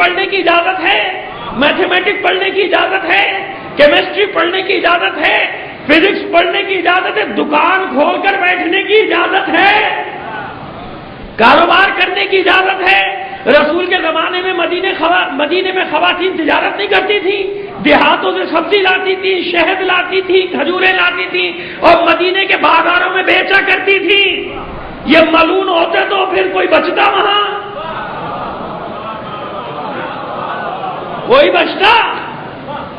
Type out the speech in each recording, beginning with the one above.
پڑھنے کی اجازت ہے، میتھمیٹکس پڑھنے کی اجازت ہے، کیمسٹری پڑھنے کی اجازت ہے، فزکس پڑھنے کی اجازت ہے، دکان کھول کر بیٹھنے کی اجازت ہے، کاروبار کرنے کی اجازت ہے۔ رسول کے زمانے میں مدینے میں خواتین تجارت نہیں کرتی تھی، دیہاتوں سے سبزی لاتی تھی، شہد لاتی تھی، کھجوریں لاتی تھی اور مدینے کے بازاروں میں بیچا کرتی تھی۔ یہ ملعون ہوتے تو پھر کوئی بچتا وہاں؟ کوئی بچتا؟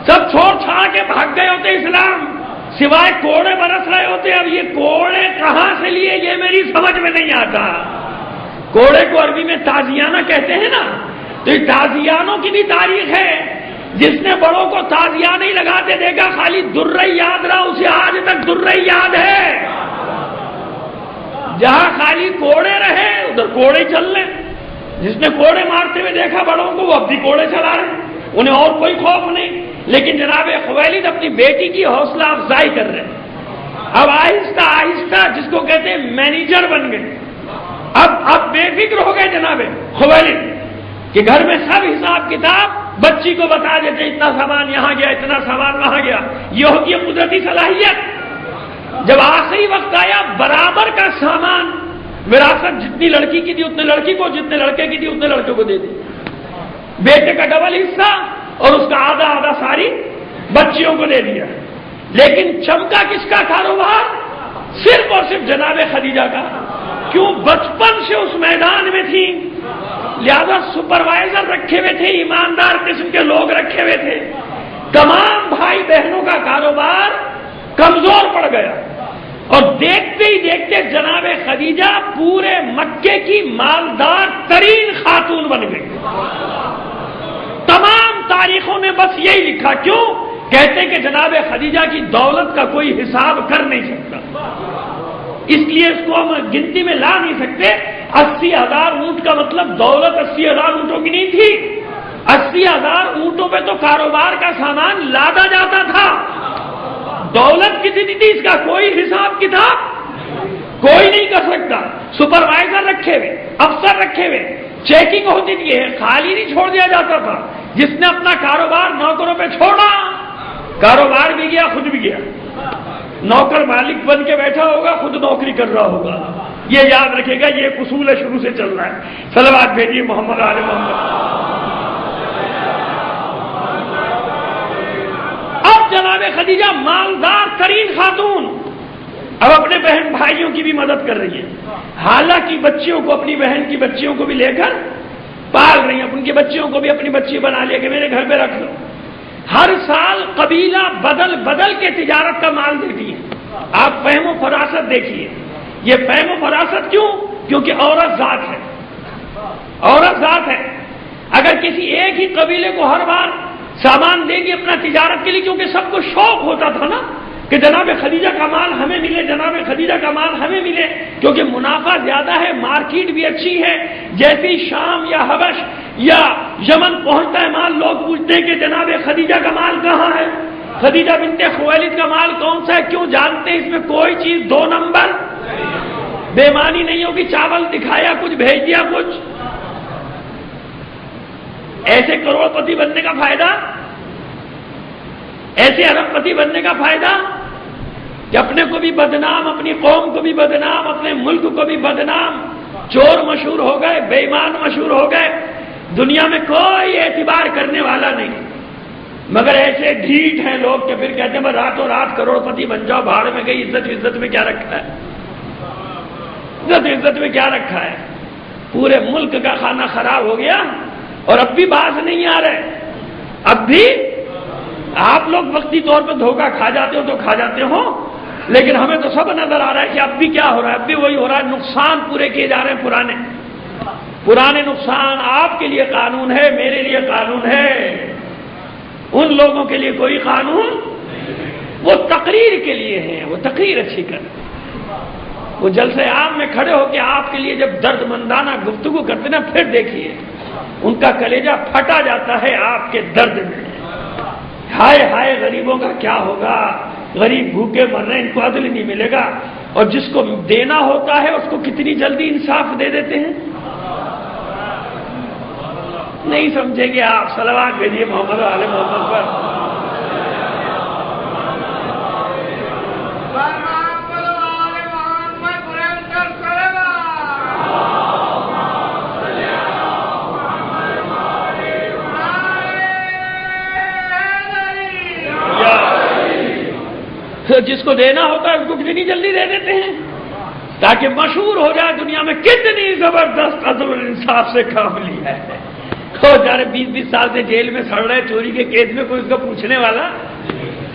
سب چھوڑ چھاڑ کے بھاگ گئے ہوتے اسلام، سوائے کوڑے برس رہے ہوتے۔ اب یہ کوڑے کہاں سے لیے یہ میری سمجھ میں نہیں آتا۔ کوڑے کو عربی میں تازیانہ کہتے ہیں نا، تو یہ تازیانوں کی بھی تاریخ ہے۔ جس نے بڑوں کو تازیہ نہیں لگاتے دیکھا، خالی درہ یاد رہا، اسے آج تک درہ یاد ہے۔ جہاں خالی کوڑے رہے ادھر کوڑے چل رہے۔ جس نے کوڑے مارتے ہوئے دیکھا بڑوں کو، وہ اب بھی کوڑے چلا رہے، انہیں اور کوئی خوف نہیں۔ لیکن جناب خویلد اپنی بیٹی کی حوصلہ افزائی کر رہے ہیں۔ اب آہستہ آہستہ جس کو کہتے ہیں مینیجر بن گئے، اب بے فکر ہو گئے جناب خویلد کہ گھر میں سب حساب کتاب بچی کو بتا دیتے، اتنا سامان یہاں گیا، اتنا سامان وہاں گیا۔ یہ ہوتی ہے قدرتی صلاحیت۔ جب آخری وقت آیا، برابر کا سامان وراثت جتنی لڑکی کی تھی اتنے لڑکی کو، جتنے لڑکے کی تھی اتنے لڑکے کو دے دی۔ بیٹے کا ڈبل حصہ اور اس کا آدھا آدھا ساری بچیوں کو دے دیا۔ لیکن چمکا کس کا کاروبار؟ صرف اور صرف جناب خدیجہ کا۔ کیوں؟ بچپن سے اس میدان میں تھی، لہذا سپروائزر رکھے ہوئے تھے، ایماندار قسم کے لوگ رکھے ہوئے تھے۔ تمام بھائی بہنوں کا کاروبار کمزور پڑ گیا اور دیکھتے ہی دیکھتے جناب خدیجہ پورے مکے کی مالدار ترین خاتون بن گئی۔ تمام تاریخوں نے بس یہی لکھا۔ کیوں؟ کہتے کہ جناب خدیجہ کی دولت کا کوئی حساب کر نہیں سکتا، اس لیے اس کو ہم گنتی میں لا نہیں سکتے۔ 80,000 اونٹ کا مطلب دولت 80,000 اونٹوں کی نہیں تھی۔ 80,000 اونٹوں پہ تو کاروبار کا سامان لادا جاتا تھا۔ دولت کتنی تھی اس کا کوئی حساب کتاب کوئی نہیں کر سکتا۔ سپروائزر رکھے ہوئے، افسر رکھے ہوئے، چیکنگ ہوتی تھی، خالی نہیں چھوڑ دیا جاتا تھا۔ جس نے اپنا کاروبار نوکروں پہ چھوڑا، کاروبار بھی گیا، خود بھی گیا۔ نوکر مالک بن کے بیٹھا ہوگا، خود نوکری کر رہا ہوگا۔ یہ یاد رکھے گا، یہ اصول شروع سے چل رہا ہے۔ صلوات بھیجیے محمد آل محمد۔ اب جناب خدیجہ مالدار ترین خاتون اب اپنے بہن بھائیوں کی بھی مدد کر رہی ہے۔ حالانکہ بچیوں کو، اپنی بہن کی بچیوں کو بھی لے کر پال رہی ہیں، ان کی بچیوں کو بھی اپنی بچی بنا لیا کہ میرے گھر پہ رکھ لو۔ ہر سال قبیلہ بدل بدل کے تجارت کا مال دیتی ہے۔ آپ فہم و فراست دیکھیے، یہ فہم و فراست کیوں؟ کیونکہ عورت ذات ہے، عورت ذات ہے۔ اگر کسی ایک ہی قبیلے کو ہر بار سامان دے گی اپنا تجارت کے لیے، کیونکہ سب کو شوق ہوتا تھا نا کہ جناب خدیجہ کا مال ہمیں ملے، جناب خدیجہ کا مال ہمیں ملے، کیونکہ منافع زیادہ ہے، مارکیٹ بھی اچھی ہے۔ جیسے ہی شام یا حبش یا یمن پہنچتا ہے مال، لوگ پوچھتے ہیں کہ جناب خدیجہ کا مال کہاں ہے، خدیجہ بنت خویلد کا مال کون سا ہے؟ کیوں؟ جانتے ہیں اس میں کوئی چیز 2 نمبر بےمانی نہیں ہوگی۔ چاول دکھایا کچھ، بھیج دیا کچھ۔ ایسے کروڑ پتی بننے کا فائدہ، ایسے ارب پتی بننے کا فائدہ کہ اپنے کو بھی بدنام، اپنی قوم کو بھی بدنام، اپنے ملک کو بھی بدنام۔ چور مشہور ہو گئے، بے ایمان مشہور ہو گئے، دنیا میں کوئی اعتبار کرنے والا نہیں۔ مگر ایسے ڈھیٹ ہیں لوگ کہ پھر کہتے ہیں راتوں رات کروڑ پتی بن جاؤ، بھاڑ میں گئی، عزت میں کیا رکھا ہے؟ عزت میں کیا رکھا ہے؟ پورے ملک کا کھانا خراب ہو گیا اور اب بھی باز نہیں آ رہے۔ اب بھی آپ لوگ وقتی طور پہ دھوکہ کھا جاتے ہو تو کھا جاتے ہو، لیکن ہمیں تو سب نظر آ رہا ہے کہ اب بھی کیا ہو رہا ہے، اب بھی وہی ہو رہا ہے۔ نقصان پورے کیے جا رہے ہیں، پرانے نقصان۔ آپ کے لیے قانون ہے، میرے لیے قانون ہے، ان لوگوں کے لیے کوئی قانون، وہ تقریر کے لیے ہیں، وہ تقریر اچھی کر، وہ جلسے عام میں کھڑے ہو کے آپ کے لیے جب درد مندانہ گفتگو کرتے نا، پھر دیکھیے ان کا کلیجہ پھٹا جاتا ہے آپ کے درد میں۔ ہائے ہائے غریبوں کا کیا ہوگا، غریب بھوکے مر رہے ہیں، ان کو عدل نہیں ملے گا، اور جس کو دینا ہوتا ہے اس کو کتنی جلدی انصاف دے دیتے ہیں۔ نہیں سمجھیں گے آپ، صلوات بھیجیے محمد و آل محمد پر۔ جس کو دینا ہوتا ہے اس کو کتنی جلدی دے دیتے ہیں تاکہ مشہور ہو جائے دنیا میں کتنی زبردست عدل و انصاف سے کام لیا ہے۔ تو جارے 20-20 سال سے جیل میں سڑ رہے چوری کے کیس میں کوئی اس کو پوچھنے والا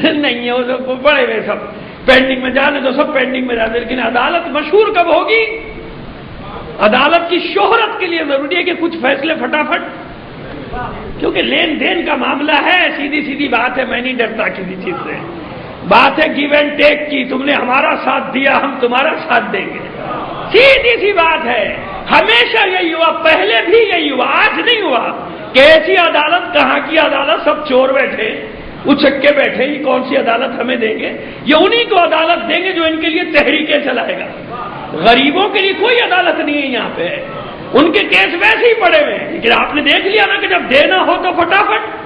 نہیں ہے، وہ سب بڑے ہوئے سب پینڈنگ میں جانے تو سب پینڈنگ میں جاتے، لیکن عدالت مشہور کب ہوگی؟ عدالت کی شہرت کے لیے ضروری ہے کہ کچھ فیصلے فٹافٹ، کیونکہ لین دین کا معاملہ ہے، سیدھی سیدھی بات ہے، میں نہیں ڈرتا کسی چیز سے، بات ہے گیو اینڈ ٹیک کی، تم نے ہمارا ساتھ دیا ہم تمہارا ساتھ دیں گے، سیدھی سی بات ہے۔ ہمیشہ یہی ہوا، پہلے بھی یہی ہوا، آج نہیں ہوا کہ ایسی عدالت، کہاں کی عدالت، سب چور بیٹھے اچھکے بیٹھے، یہ کون سی عدالت ہمیں دیں گے؟ یہ انہی کو عدالت دیں گے جو ان کے لیے تحریکیں چلائے گا، غریبوں کے لیے کوئی عدالت نہیں ہے یہاں پہ، ان کے کیس ویسے ہی پڑے ہوئے ہیں۔ لیکن آپ نے دیکھ لیا نا کہ جب دینا ہو تو فٹافٹ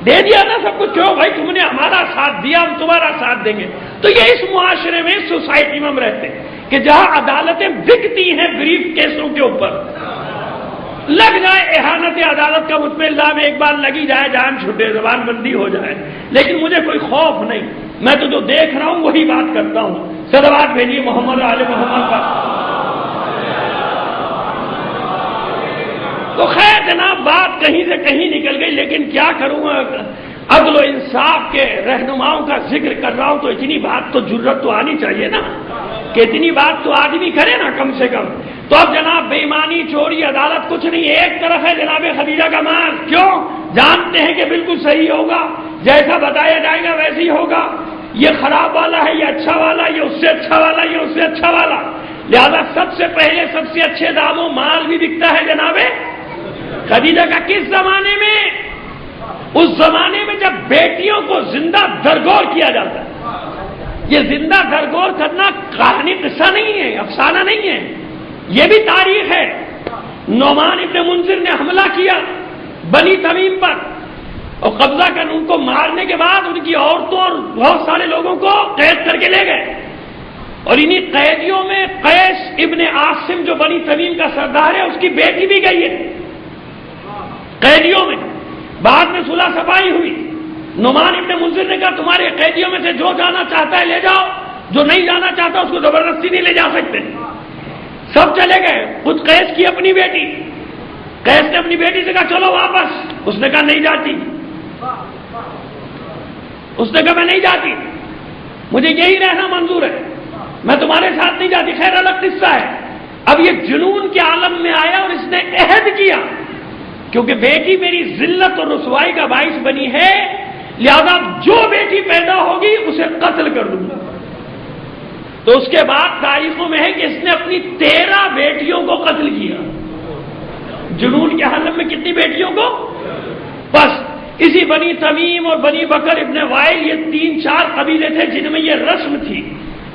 دے دیا نا سب کچھ، کیوں بھائی تم نے ہمارا ساتھ دیا ہم تمہارا ساتھ دیں گے۔ تو یہ اس معاشرے میں، اس سوسائٹی میں ہم رہتے ہیں کہ جہاں عدالتیں بکتی ہیں بریف کیسوں کے اوپر، لگ جائے احانت عدالت کا مطمئن میں ایک بار لگی جائے، جان چھوٹے، زبان بندی ہو جائے، لیکن مجھے کوئی خوف نہیں، میں تو جو دیکھ رہا ہوں وہی بات کرتا ہوں۔ صلوات بھیجیے محمد آل محمد پر۔ تو خیر جناب، بات کہیں سے کہیں نکل گئی، لیکن کیا کروں، عدل و انصاف کے رہنماؤں کا ذکر کر رہا ہوں تو اتنی بات تو جرت تو آنی چاہیے نا کہ اتنی بات تو آدمی کرے نا کم سے کم۔ تو اب جناب بے ایمانی، چوری، عدالت کچھ نہیں، ایک طرف ہے جناب خدیجہ کا مال، کیوں؟ جانتے ہیں کہ بالکل صحیح ہوگا، جیسا بتایا جائے گا ویسے ہی ہوگا، یہ خراب والا ہے، یہ اچھا والا، یہ اس سے اچھا والا، یہ اس سے اچھا والا، لہذا سب سے پہلے سب سے اچھے داموں مال بھی بکتا ہے جناب خدیجہ کا۔ کس زمانے میں؟ اس زمانے میں جب بیٹیوں کو زندہ درگور کیا جاتا ہے۔ یہ زندہ درگور کرنا کہانی قصہ نہیں ہے، افسانہ نہیں ہے، یہ بھی تاریخ ہے۔ نعمان ابن منذر نے حملہ کیا بنی تمیم پر اور قبضہ کر ان کو مارنے کے بعد ان کی عورتوں اور بہت سارے لوگوں کو قید کر کے لے گئے، اور انہی قیدیوں میں قیس ابن عاصم جو بنی تمیم کا سردار ہے، اس کی بیٹی بھی گئی ہے قیدیوں میں۔ بعد میں صلح صفائی ہوئی، نعمان ابن منذر نے کہا تمہارے قیدیوں میں سے جو جانا چاہتا ہے لے جاؤ، جو نہیں جانا چاہتا اس کو زبردستی نہیں لے جا سکتے۔ سب چلے گئے، خود قیس کی اپنی بیٹی، قیس نے اپنی بیٹی سے کہا چلو واپس، اس نے کہا نہیں جاتی، اس نے کہا میں نہیں جاتی، مجھے یہی رہنا منظور ہے، میں تمہارے ساتھ نہیں جاتی۔ خیر الگ قصہ ہے۔ اب یہ جنون کے عالم میں آیا اور اس نے عہد کیا کیونکہ بیٹی میری ذلت اور رسوائی کا باعث بنی ہے، لہذا جو بیٹی پیدا ہوگی اسے قتل کر دوں گا۔ تو اس کے بعد تاریخوں میں ہے کہ اس نے اپنی 13 بیٹیوں کو قتل کیا، جنون کے عالم میں کتنی بیٹیوں کو؟ بس اسی بنی تمیم اور بنی بکر ابن وائل، یہ 3-4 قبیلے تھے جن میں یہ رسم تھی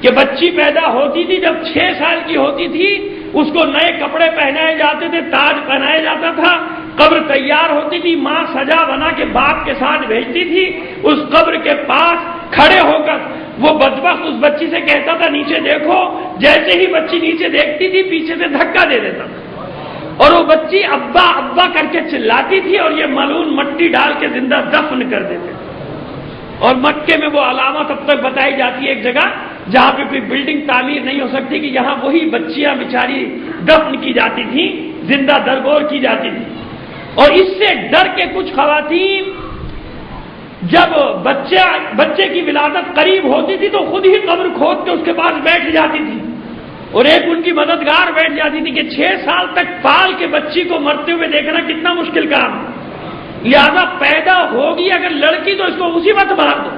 کہ بچی پیدا ہوتی تھی، جب 6 سال کی ہوتی تھی اس کو نئے کپڑے پہنائے جاتے تھے، تاج پہنایا جاتا تھا، قبر تیار ہوتی تھی، ماں سجا بنا کے باپ کے ساتھ بھیجتی تھی، اس قبر کے پاس کھڑے ہو کر وہ بدبخت اس بچی سے کہتا تھا نیچے دیکھو، جیسے ہی بچی نیچے دیکھتی تھی پیچھے سے دھکا دے دیتا تھا، اور وہ بچی ابا ابا کر کے چلاتی تھی، اور یہ ملعون مٹی ڈال کے زندہ دفن کر دیتے تھے۔ اور مکے میں وہ علامت اب تک بتائی جاتی ہے ایک جگہ جہاں پہ کوئی بلڈنگ تعمیر نہیں ہو سکتی کہ یہاں وہی بچیاں بیچاری دفن کی جاتی تھیں، زندہ درگور کی جاتی تھی۔ اور اس سے ڈر کے کچھ خواتین جب بچے کی ولادت قریب ہوتی تھی تو خود ہی قبر کھود کے اس کے پاس بیٹھ جاتی تھی، اور ایک ان کی مددگار بیٹھ جاتی تھی کہ 6 سال تک پال کے بچی کو مرتے ہوئے دیکھنا کتنا مشکل کام ہے، لہذا پیدا ہوگی اگر لڑکی تو اس کو اسی وقت مار دو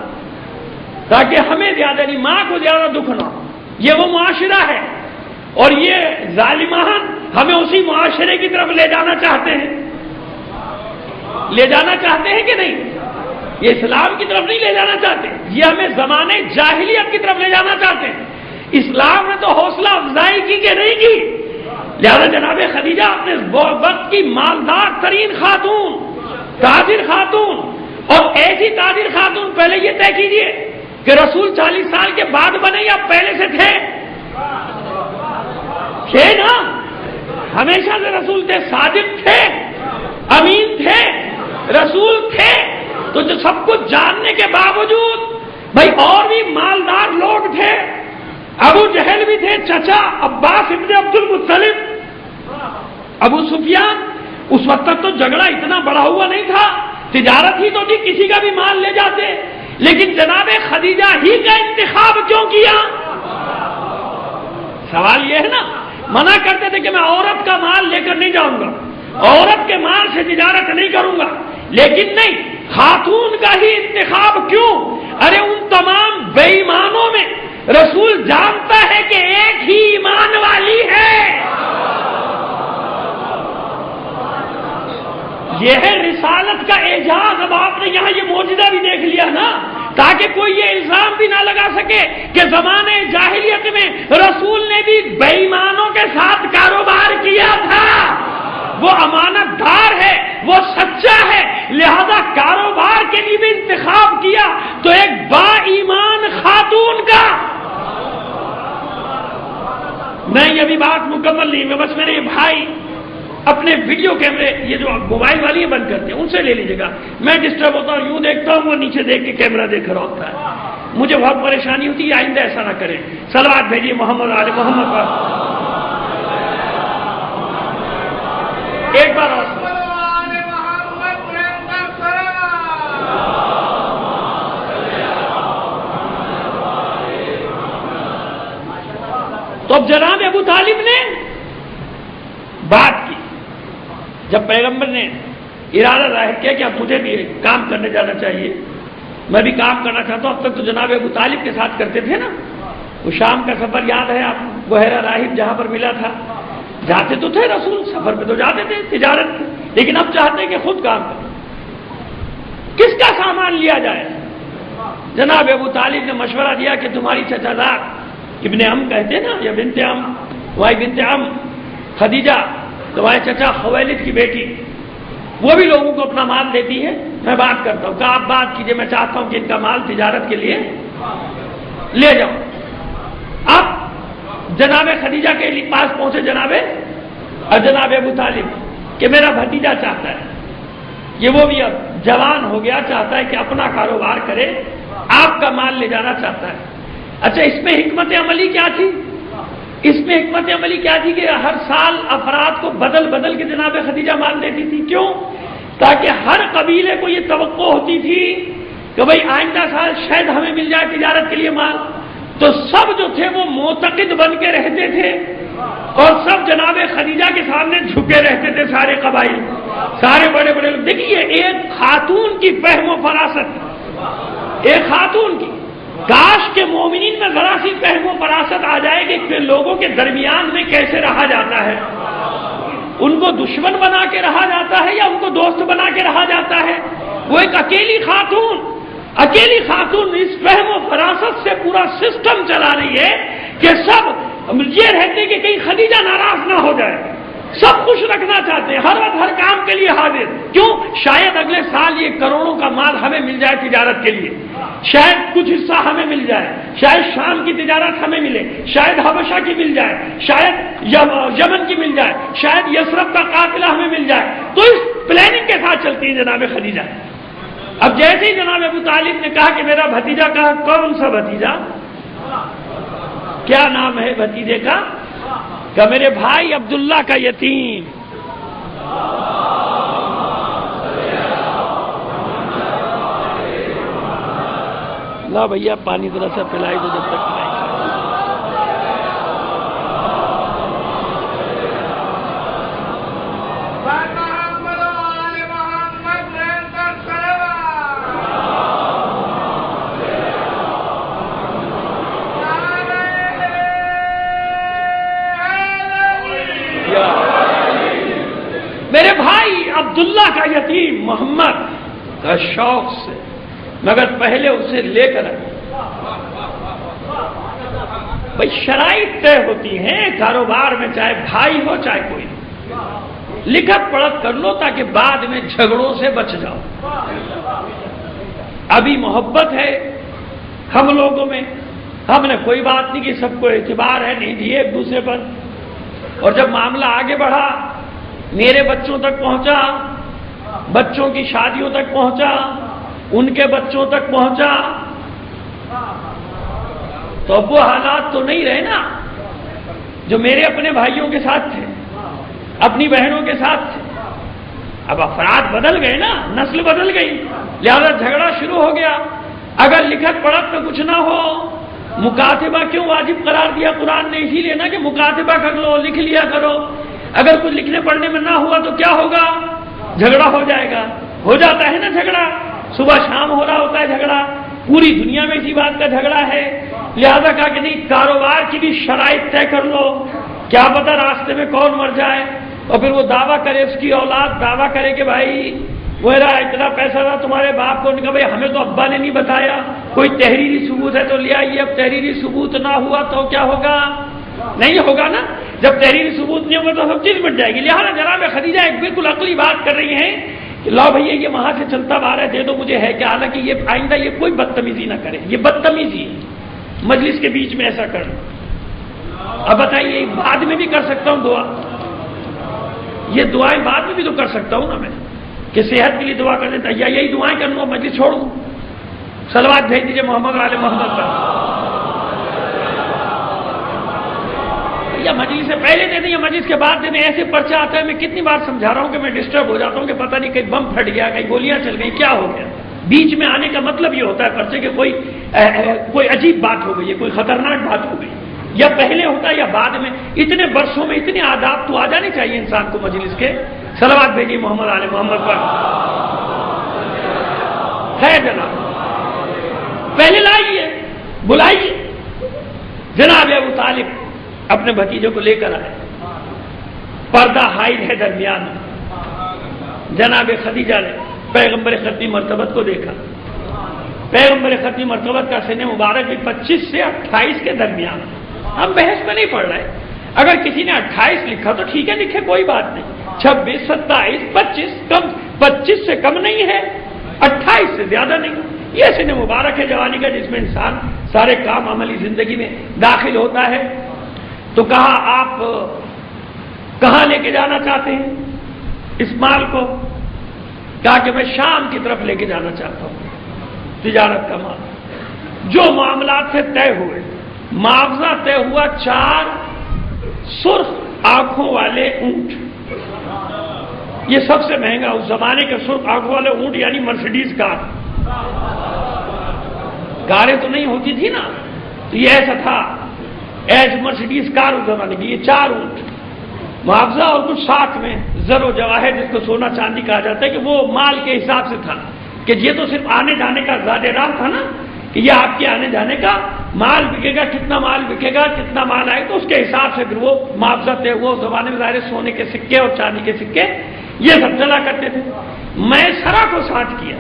تاکہ ہمیں زیادہ نہیں، ماں کو زیادہ دکھ نہ ہو۔ یہ وہ معاشرہ ہے، اور یہ ظالمان ہمیں اسی معاشرے کی طرف لے جانا چاہتے ہیں، لے جانا چاہتے ہیں کہ نہیں؟ یہ اسلام کی طرف نہیں لے جانا چاہتے، یہ ہمیں زمانے جاہلیت کی طرف لے جانا چاہتے ہیں۔ اسلام نے تو حوصلہ افزائی کی کہ نہیں کی؟ لہذا جناب خدیجہ اپنے وقت کی کی مالدار ترین خاتون، تاجر خاتون، اور ایسی تاجر خاتون پہلے یہ طے کیجئے کہ رسول 40 سال کے بعد بنے یا پہلے سے تھے نا؟ ہمیشہ سے رسول تھے، صادق تھے، امین تھے، رسول تھے. تو جو سب کچھ جاننے کے باوجود بھائی اور بھی مالدار لوگ تھے. ابو جہل بھی تھے، چچا عباس ابن عبد المطلب، ابو سفیان. اس وقت تک تو جھگڑا اتنا بڑا ہوا نہیں تھا، تجارت ہی تو تھی، کسی کا بھی مال لے جاتے. لیکن جناب خدیجہ ہی کا انتخاب کیوں کیا؟ سوال یہ ہے نا. منع کرتے تھے کہ میں عورت کا مال لے کر نہیں جاؤں گا، عورت کے مال سے تجارت نہیں کروں گا، لیکن نہیں، خاتون کا ہی انتخاب کیوں؟ ارے ان تمام بے ایمانوں میں رسول جانتا ہے کہ ایک ہی ایمان والی ہے. یہ ہے رسالت کا اعجاز. اب آپ نے یہاں یہ معجزہ بھی دیکھ لیا نا، تاکہ کوئی یہ الزام بھی نہ لگا سکے کہ زمانے جاہلیت میں رسول نے بھی بے ایمانوں کے ساتھ کاروبار کیا تھا. وہ امانت دار ہے، وہ سچا ہے، لہذا کاروبار کے لیے بھی انتخاب کیا تو ایک با ایمان خاتون کا. نہیں ابھی بات مکمل نہیں ہے، بس میرے بھائی اپنے ویڈیو کیمرے یہ جو موبائل والی ہیں بند کرتے ہیں ان سے لے لیجیے گا. میں ڈسٹرب ہوتا ہوں، یوں دیکھتا ہوں، وہ نیچے دیکھ کے کیمرہ دیکھ رہا ہوتا ہے، مجھے بہت پریشانی ہوتی ہے. آئندہ ایسا نہ کریں. صلوات بھیجیے محمد آل محمد پر. ایک بار اور تو اب جناب ابو طالب نے بات کی. جب پیغمبر نے ارادہ ظاہر کیا کہ اب مجھے بھی کام کرنے جانا چاہیے، میں بھی کام کرنا چاہتا ہوں. اب تک تو جناب ابو طالب کے ساتھ کرتے تھے نا. وہ شام کا سفر یاد ہے آپ، بحیرہ راہب جہاں پر ملا تھا، جاتے تو تھے رسول، سفر پہ تو جاتے تھے تجارت کی، لیکن اب چاہتے ہیں کہ خود کام کریں. کس کا سامان لیا جائے؟ جناب ابو طالب نے مشورہ دیا کہ تمہاری چچا زاد ابن ام کہتے نا، یا بنت ام، وائی بنت ام، خدیجہ تمہارے چچا خویلد کی بیٹی، وہ بھی لوگوں کو اپنا مال دیتی ہے، میں بات کرتا ہوں. کہا آپ بات کیجئے، میں چاہتا ہوں کہ ان کا مال تجارت کے لیے لے جاؤں. اب جناب خدیجہ کے پاس پہنچے جناب ابو طالب کہ میرا بھتیجا چاہتا ہے، یہ وہ بھی اب جوان ہو گیا، چاہتا ہے کہ اپنا کاروبار کرے، آپ کا مال لے جانا چاہتا ہے. اچھا اس میں حکمت عملی کیا تھی؟ اس میں حکمت عملی کیا تھی کہ ہر سال افراد کو بدل بدل کے جناب خدیجہ مال دیتی تھی. کیوں؟ تاکہ ہر قبیلے کو یہ توقع ہوتی تھی کہ بھئی آئندہ سال شاید ہمیں مل جائے تجارت کے لیے مال. تو سب جو تھے وہ معتقد بن کے رہتے تھے اور سب جناب خدیجہ کے سامنے جھکے رہتے تھے. سارے قبائل، سارے بڑے بڑے لوگ. دیکھیے ایک خاتون کی فہم و فراست، ایک خاتون کی، کاش کے مومنین میں ذرا سی فہم و فراست آ جائے کہ لوگوں کے درمیان میں کیسے رہا جاتا ہے. ان کو دشمن بنا کے رہا جاتا ہے یا ان کو دوست بنا کے رہا جاتا ہے. وہ ایک اکیلی خاتون اس فہم و فراست سے پورا سسٹم چلا رہی ہے کہ سب یہ رہتے کہ کہیں خدیجہ ناراض نہ ہو جائے. سب خوش رکھنا چاہتے ہیں، ہر وقت ہر کام کے لیے حاضر. کیوں؟ شاید اگلے سال یہ کروڑوں کا مال ہمیں مل جائے تجارت کے لیے، شاید کچھ حصہ ہمیں مل جائے، شاید شام کی تجارت ہمیں ملے، شاید حبشہ کی مل جائے، شاید یمن کی مل جائے، شاید یثرب کا قافلہ ہمیں مل جائے. تو اس پلاننگ کے ساتھ چلتی ہے جناب خدیجہ. اب جیسے ہی جناب ابو طالب نے کہا کہ میرا بھتیجا، کہا کون سا بھتیجا؟ کیا نام ہے بھتیجے کا؟ کہ میرے بھائی عبداللہ کا یتیم. لا بھیا پانی ذرا سا پلائی تو جب تک پلائی. میرے بھائی عبداللہ کا یتیم محمد کا شوق سے، مگر پہلے اسے لے کر آئے. بھائی شرائط طے ہوتی ہیں کاروبار میں، چاہے بھائی ہو چاہے کوئی. لکھت پڑھت کر لو تاکہ بعد میں جھگڑوں سے بچ جاؤ۔ ابھی محبت ہے ہم لوگوں میں، ہم نے کوئی بات نہیں کی، سب کو اعتبار ہے، نہیں دیے ایک دوسرے پر، اور جب معاملہ آگے بڑھا، میرے بچوں تک پہنچا، بچوں کی شادیوں تک پہنچا، ان کے بچوں تک پہنچا، تو اب وہ حالات تو نہیں رہے نا جو میرے اپنے بھائیوں کے ساتھ تھے، اپنی بہنوں کے ساتھ تھے۔ اب افراد بدل گئے نا، نسل بدل گئی، لہذا جھگڑا شروع ہو گیا۔ اگر لکھت پڑھت میں کچھ نہ ہو، مکاتبہ کیوں واجب قرار دیا قرآن نے؟ اسی لیے نا کہ مکاتبہ کر لو، لکھ لیا کرو۔ اگر کچھ لکھنے پڑھنے میں نہ ہوا تو کیا ہوگا؟ جھگڑا ہو جائے گا۔ ہو جاتا ہے نا جھگڑا، صبح شام ہو رہا ہوتا ہے جھگڑا، پوری دنیا میں اسی بات کا جھگڑا ہے۔ لہذا کہا کہ نہیں، کاروبار کی بھی شرائط طے کر لو، کیا پتہ راستے میں کون مر جائے، اور پھر وہ دعویٰ کرے، اس کی اولاد دعویٰ کرے کہ بھائی میرا اتنا پیسہ تھا تمہارے باپ کو، کہا بھائی ہمیں تو ابا نے نہیں بتایا، کوئی تحریری ثبوت ہے تو لے آئیے۔ اب تحریری ثبوت نہ ہوا تو کیا ہوگا؟ نہیں ہوگا نا، جب تحریری ثبوت نہیں ہوگا تو سب چیز مٹ جائے گی۔ لہٰذا جناب خدیجہ ایک بالکل عقلی بات کر رہی ہیں کہ لاؤ بھیا یہ وہاں سے چلتا آ رہا ہے، دے دو مجھے، ہے کہ حالانکہ یہ آئندہ یہ کوئی بدتمیزی نہ کرے، یہ بدتمیزی ہے مجلس کے بیچ میں ایسا کرنا۔ اب بتائیے، بعد میں بھی کر سکتا ہوں دعا، یہ دعائیں بعد میں بھی تو کر سکتا ہوں نا میں، کہ صحت کے لیے دعا کر دیتا، یا یہی دعائیں کروں گا مجلس چھوڑ دوں؟ صلوات بھیج دیجیے محمد علی محمد پر، یا مجلس سے پہلے دے دیں یا مجلس کے بعد دے دیں۔ ایسے پرچہ آتا ہے، میں کتنی بار سمجھا رہا ہوں کہ میں ڈسٹرب ہو جاتا ہوں کہ پتہ نہیں کہیں بم پھٹ گیا، کہیں گولیاں چل گئی، کیا ہو گیا۔ بیچ میں آنے کا مطلب یہ ہوتا ہے پرچے کہ کوئی عجیب بات ہو گئی ہے، کوئی خطرناک بات ہو گئی، یا پہلے ہوتا ہے یا بعد میں۔ اتنے برسوں میں اتنے آداب تو آ جانے چاہیے انسان کو مجلس کے۔ صلوات بھیجیے محمد علی محمد پر۔ ہے جناب، پہلے لائیے، بلائیے۔ جناب ابو طالب اپنے بھتیجے کو لے کر آئے، پردہ حائل ہے درمیان میں۔ جناب خدیجہ نے پیغمبر ختمی مرتبت کو دیکھا، پیغمبر ختمی مرتبت کا سن مبارک بھی 25 سے 28 کے درمیان۔ ہم بحث میں نہیں پڑھ رہے، اگر کسی نے 28 لکھا تو ٹھیک ہے، لکھے، کوئی بات نہیں۔ 26 27 25 کم، 25 سے کم نہیں ہے، 28 سے زیادہ نہیں۔ یہ سن مبارک ہے جوانی کا، جس میں انسان سارے کام عملی زندگی میں داخل ہوتا ہے۔ تو کہا آپ کہاں لے کے جانا چاہتے ہیں اس مال کو؟ کہا کہ میں شام کی طرف لے کے جانا چاہتا ہوں، تجارت کا مال۔ جو معاملات سے طے ہوئے، معاوضہ طے ہوا 4 سرخ آنکھوں والے اونٹ۔ یہ سب سے مہنگا اس زمانے کے سرخ آنکھوں والے اونٹ، یعنی مرسیڈیز کار۔ کاریں تو نہیں ہوتی تھی نا، تو یہ ایسا تھا، ایج مرسیڈیز کار اس زمانے کی۔ یہ 4 اونٹ، معاوضہ اور کچھ ساتھ میں زر و جواہر، جس کو سونا چاندی کہا جاتا ہے، کہ وہ مال کے حساب سے تھا، کہ یہ تو صرف آنے جانے کا زیادہ راہ تھا نا، کہ یہ آپ کے آنے جانے کا مال بکے گا، کتنا مال بکے گا، کتنا مال آئے، تو اس کے حساب سے پھر وہ معاوضہ طے ہوا۔ اس زمانے میں ظاہر سونے کے سکے اور چاندی کے سکے یہ سب چلا کرتے تھے۔ میسرہ کو ساتھ کیا،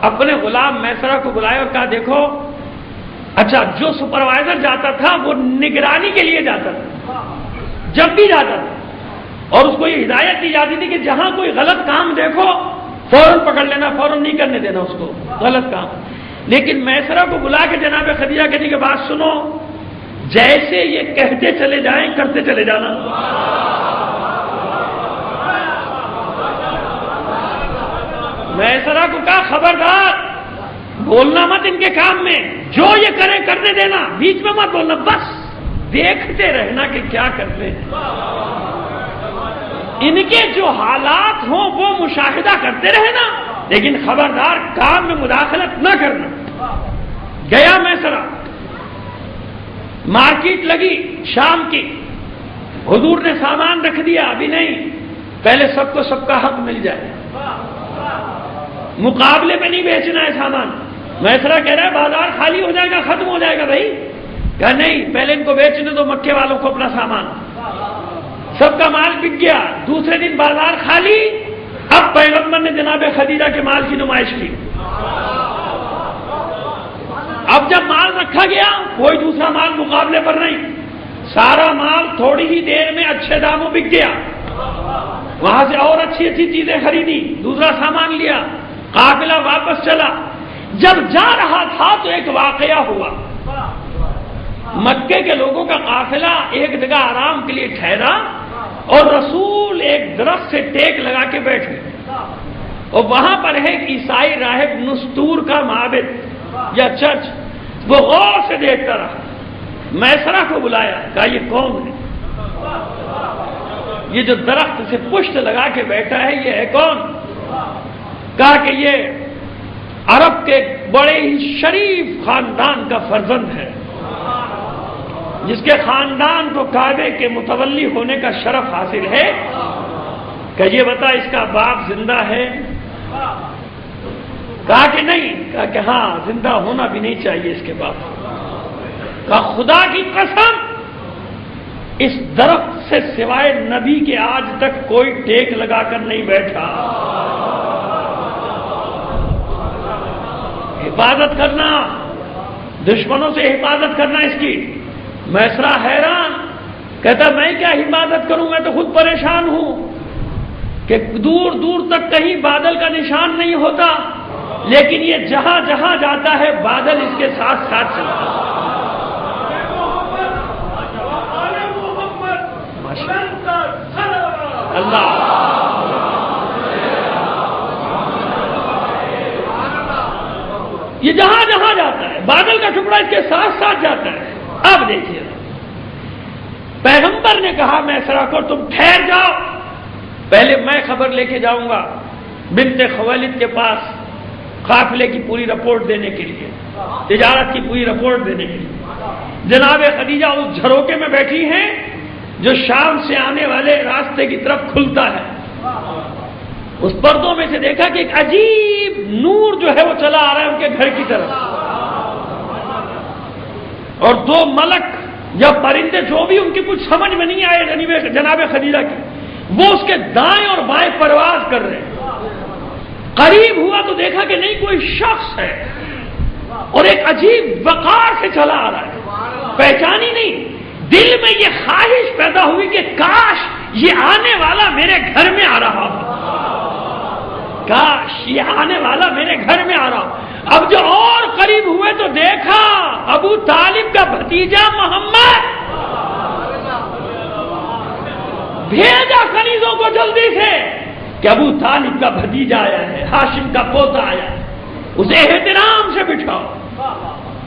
اپنے غلام میسرہ کو بلایا اور کہا دیکھو، اچھا جو سپروائزر جاتا تھا وہ نگرانی کے لیے جاتا تھا، جب بھی جاتا تھا، اور اس کو یہ ہدایت دی جاتی تھی کہ جہاں کوئی غلط کام دیکھو فوراً پکڑ لینا، فوراً نہیں کرنے دینا اس کو غلط کام۔ لیکن میسرہ کو بلا کے جناب خدیجہ کہنے کی بات سنو، جیسے یہ کہتے چلے جائیں کرتے چلے جانا۔ میسرہ کو کہا خبردار، بولنا مت ان کے کام میں، جو یہ کریں کرنے دینا، بیچ میں مت بولنا، بس دیکھتے رہنا کہ کیا کرتے ہیں، ان کے جو حالات ہوں وہ مشاہدہ کرتے رہنا، لیکن خبردار کام میں مداخلت نہ کرنا۔ گیا میسرہ، مارکیٹ لگی شام کی، حضور نے سامان رکھ دیا، ابھی نہیں، پہلے سب کو سب کا حق مل جائے، مقابلے میں نہیں بیچنا ہے سامان۔ میسرہ کہہ رہا ہے بازار خالی ہو جائے گا، ختم ہو جائے گا بھائی، کہا نہیں، پہلے ان کو بیچنے دو، مکے والوں کو اپنا سامان۔ سب کا مال بک گیا، دوسرے دن بازار خالی، اب پیغمبر نے جناب خدیجہ کے مال کی نمائش کی۔ اب جب مال رکھا گیا، کوئی دوسرا مال مقابلے پر نہیں، سارا مال تھوڑی ہی دیر میں اچھے داموں بک گیا۔ وہاں سے اور اچھی اچھی چیزیں خریدی، دوسرا سامان لیا، قافلہ واپس چلا۔ جب جا رہا تھا تو ایک واقعہ ہوا، مکے کے لوگوں کا قافلہ ایک جگہ آرام کے لیے ٹھہرا اور رسول ایک درخت سے ٹیک لگا کے بیٹھ گئے، اور وہاں پر ہے ایک عیسائی راہب نستور کا معبد یا چرچ، وہ غور سے دیکھتا رہا۔ میسرہ کو بلایا، کہا یہ کون ہے؟ یہ جو درخت سے پشت لگا کے بیٹھا ہے یہ ہے کون؟ کہا کہ یہ عرب کے بڑے ہی شریف خاندان کا فرزند ہے، جس کے خاندان کو کعبے کے متولی ہونے کا شرف حاصل ہے۔ کہ یہ بتا اس کا باپ زندہ ہے؟ کہا کہ نہیں۔ کہا کہ ہاں زندہ ہونا بھی نہیں چاہیے اس کے باپ۔ کہا خدا کی قسم اس درخت سے سوائے نبی کے آج تک کوئی ٹیک لگا کر نہیں بیٹھا۔ حفاظت کرنا، دشمنوں سے حفاظت کرنا اس کی۔ میسرہ حیران، کہتا میں کیا حفاظت کروں، میں تو خود پریشان ہوں کہ دور دور تک کہیں بادل کا نشان نہیں ہوتا، لیکن یہ جہاں جہاں جاتا ہے بادل اس کے ساتھ ساتھ چلتا ہے۔ اللہ یہ جہاں جہاں جاتا ہے بادل کا ٹکڑا اس کے ساتھ ساتھ جاتا ہے۔ اب دیکھیے پیغمبر نے کہا میسرہ کو تم ٹھہر جاؤ، پہلے میں خبر لے کے جاؤں گا بنت خویلد کے پاس قافلے کی پوری رپورٹ دینے کے لیے، تجارت کی پوری رپورٹ دینے کے لیے۔ جناب خدیجہ اس جھروکے میں بیٹھی ہیں جو شام سے آنے والے راستے کی طرف کھلتا ہے۔ اس پردوں میں سے دیکھا کہ ایک عجیب نور جو ہے وہ چلا آ رہا ہے ان کے گھر کی طرف، اور دو ملک یا پرندے جو بھی ان کی کچھ سمجھ میں نہیں آئے جناب خدیجہ کی، وہ اس کے دائیں اور بائیں پرواز کر رہے ہیں۔ قریب ہوا تو دیکھا کہ نہیں کوئی شخص ہے، اور ایک عجیب وقار سے چلا آ رہا ہے، پہچانی نہیں۔ دل میں یہ خواہش پیدا ہوئی کہ کاش یہ آنے والا میرے گھر میں آ رہا ہو، کاش یہ آنے والا میرے گھر میں آ رہا ہو۔ اب جو اور قریب ہوئے تو دیکھا ابو طالب کا بھتیجا محمد، بھیجا کنیزوں کو جلدی سے کہ ابو طالب کا بھتیجا آیا ہے، ہاشم کا پوتا آیا ہے، اسے احترام سے بٹھاؤ۔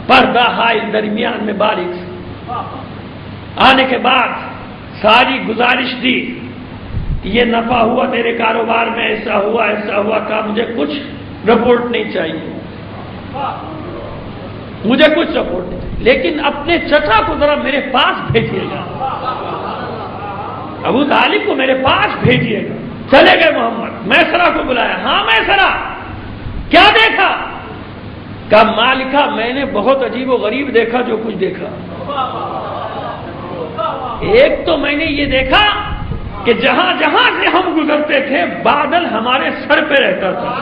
پردہ حائل درمیان میں باریک سے آنے کے بعد ساری گزارش دی، یہ نفع ہوا تیرے کاروبار میں، ایسا ہوا ایسا ہوا، کہا مجھے کچھ رپورٹ نہیں چاہیے، مجھے کچھ رپورٹ نہیں چاہیے، لیکن اپنے چچا کو ذرا میرے پاس بھیجیے گا، ابو طالب کو میرے پاس بھیجیے گا۔ چلے گئے محمد، میسرہ کو بلایا، ہاں میسرہ کیا دیکھا؟ کہا مالکہ میں نے بہت عجیب و غریب دیکھا جو کچھ دیکھا۔ ایک تو میں نے یہ دیکھا کہ جہاں جہاں سے ہم گزرتے تھے بادل ہمارے سر پہ رہتا تھا،